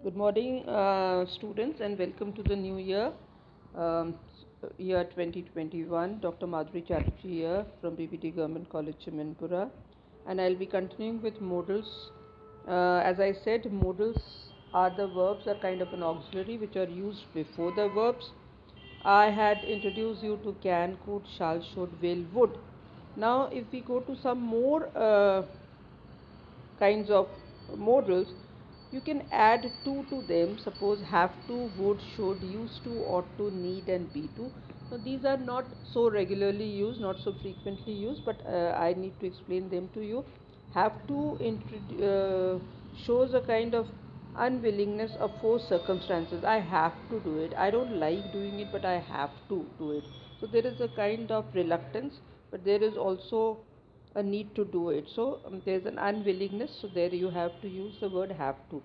Good morning, students, and welcome to the new year, um, year 2021. Dr. Madhuri Chatterjee here from BBT Government College, Chimanpura, and I'll be continuing with modals. As I said, modals are the verbs, are kind of an auxiliary which are used before the verbs. I had introduced you to can, could, shall, should, will, would. Now, if we go to some more kinds of modals, you can add to them. Suppose have to, would, should, used to, ought to, need, and be to. Now these are not so regularly used, not so frequently used, but I need to explain them to you. Have to shows a kind of unwillingness of forced circumstances. I have to do it. I don't like doing it, but I have to do it. So there is a kind of reluctance, but there is also a need to do it. So there's an unwillingness. So there you have to use the word have to.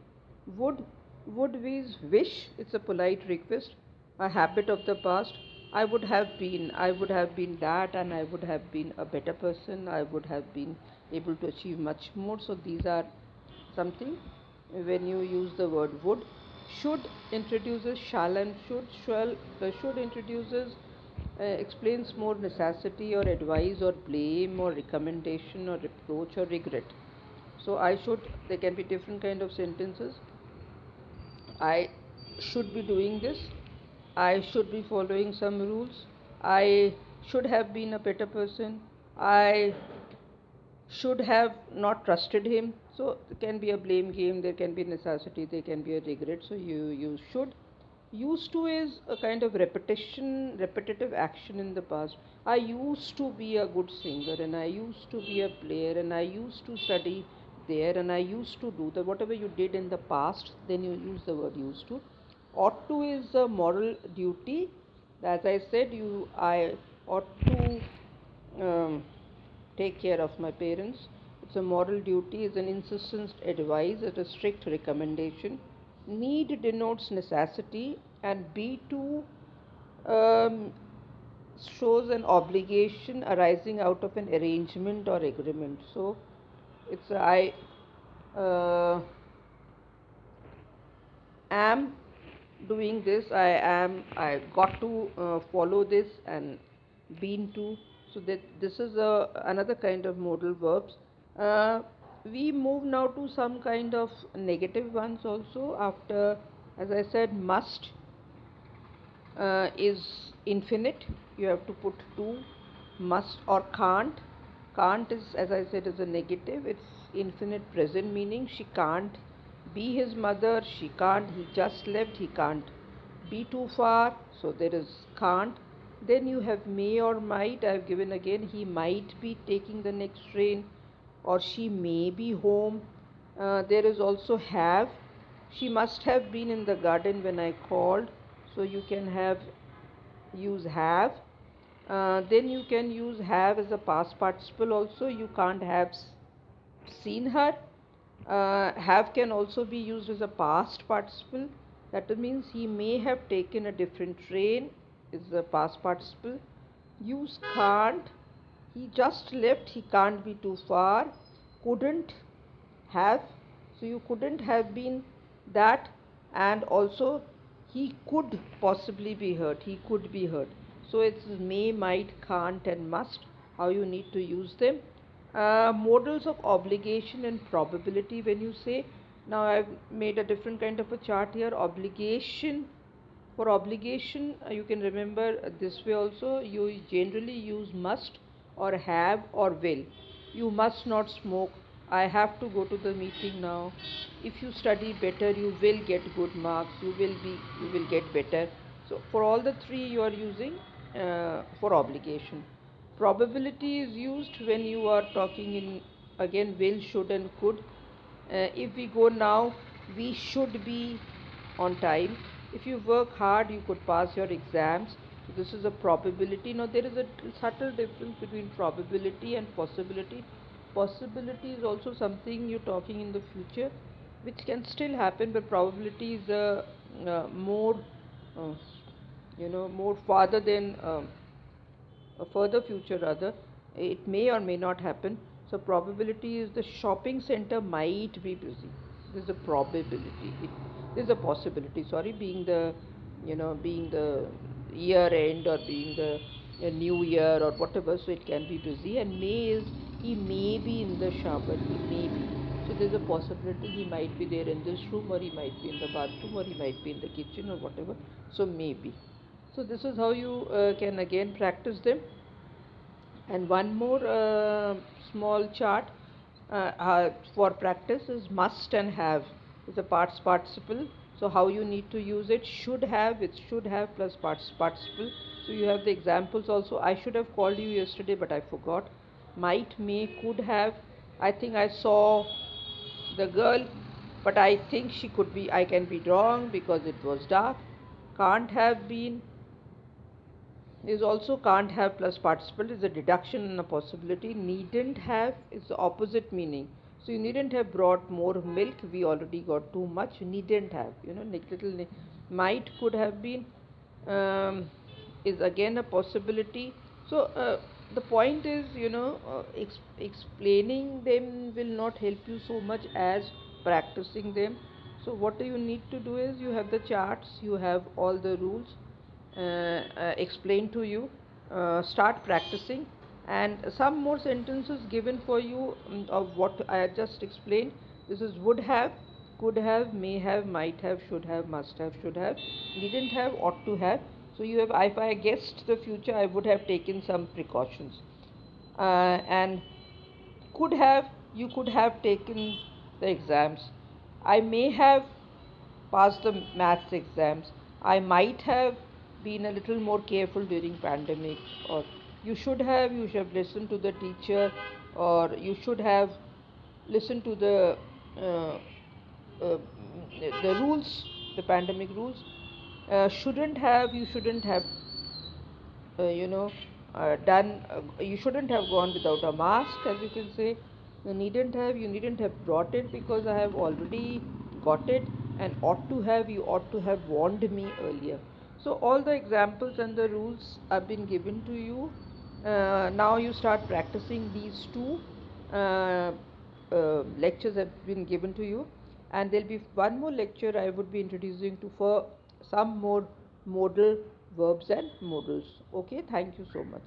Would would is wish. It's a polite request, a habit of the past. I would have been. I would have been that, and I would have been a better person. I would have been able to achieve much more. So these are something when you use the word would. Should introduces shall and should. Should introduces explains more necessity or advice or blame or recommendation or reproach or regret. So I should, there can be different kind of sentences. I should be doing this. I should be following some rules. I should have been a better person. I should have not trusted him. So there can be a blame game, there can be necessity, there can be a regret. So you use should. Used to is a kind of repetitive action in the past. I used to be a good singer, and I used to be a player, and I used to study there, and I used to do that. Whatever you did in the past, then you use the word used to. Ought to is a moral duty. As I said, I ought to take care of my parents. It's a moral duty, it's an insistent advice, it's a strict recommendation. Need denotes necessity, and B2 um, shows an obligation arising out of an arrangement or agreement. So it's uh, am doing this, I got to follow this, and been to. So that this is another kind of modal verbs. uh, we move now to some kind of negative ones also. After, as I said, must is infinite, you have to put to. Must or can't is, as I said, is a negative. It's infinite present, meaning she can't be his mother, she can't, he just left, he can't be too far. So there is can't. Then you have may or might. I've given again, he might be taking the next train, or she may be home. There is also have. She must have been in the garden when I called. So you can have use have. Then you can use have as a past participle also. You can't have seen her. Have can also be used as a past participle. That means he may have taken a different train, is a past participle. Use can't. He just left, he can't be too far. Couldn't have. So you couldn't have been that, and also he could possibly be hurt. He could be hurt. So it's may, might, can't, and must. How you need to use them. Modals of obligation and probability. When you say, now I've made a different kind of a chart here. Obligation. For obligation, you can remember this way also. You generally use must or have or will. You must not smoke. I have to go to the meeting now. If you study better, you will get good marks. You will get better. So for all the three, you are using for obligation. Probability is used when you are talking in, again, will, should, and could. If we go now, we should be on time. If you work hard, you could pass your exams. So this is a probability. Now there is a subtle difference between probability and possibility. Possibility is also something you're talking in the future, which can still happen, but probability is more, uh, more farther than a further future rather. It may or may not happen. So probability is the shopping center might be busy. There's a probability. There's a possibility. Sorry, being the year end or being the new year or whatever. So it can be busy. And may is he may be in the shower. He may be. So there's a possibility he might be there in this room, or he might be in the bathroom, or he might be in the kitchen, or whatever. So maybe. So this is how you can again practice them. And one more small chart for practice is must and have. It's a past participle. So how you need to use it? Should have. It's should have plus past participle. So you have the examples also. I should have called you yesterday, but I forgot. Might, may, could have. I think I saw the girl, but I think she could be. I can be wrong because it was dark. Can't have been is also can't have plus participle is a deduction and a possibility. Needn't have is the opposite meaning. So you needn't have brought more milk. We already got too much. Needn't have. Little might could have been is again a possibility. So the point is, explaining them will not help you so much as practicing them. So what you need to do is you have the charts, you have all the rules explained to you. Start practicing, and some more sentences given for you of what I just explained. This is would have, could have, may have, might have, should have, must have, should have, didn't have, ought to have. So you have, if I guessed the future, I would have taken some precautions. And could have, you could have taken the exams. I may have passed the maths exams. I might have been a little more careful during pandemic, or you should have listened to the teacher, or you should have listened to uh, uh, the rules, the pandemic rules. Shouldn't have, you shouldn't have you know done you shouldn't have gone without a mask, as you can say. You needn't have brought it because I have already got it. And ought to have, you ought to have warned me earlier. So all the examples and the rules have been given to you. Now you start practicing these two lectures have been given to you, and there'll be one more lecture I would be introducing to for some more modal verbs and modals. Okay, thank you so much.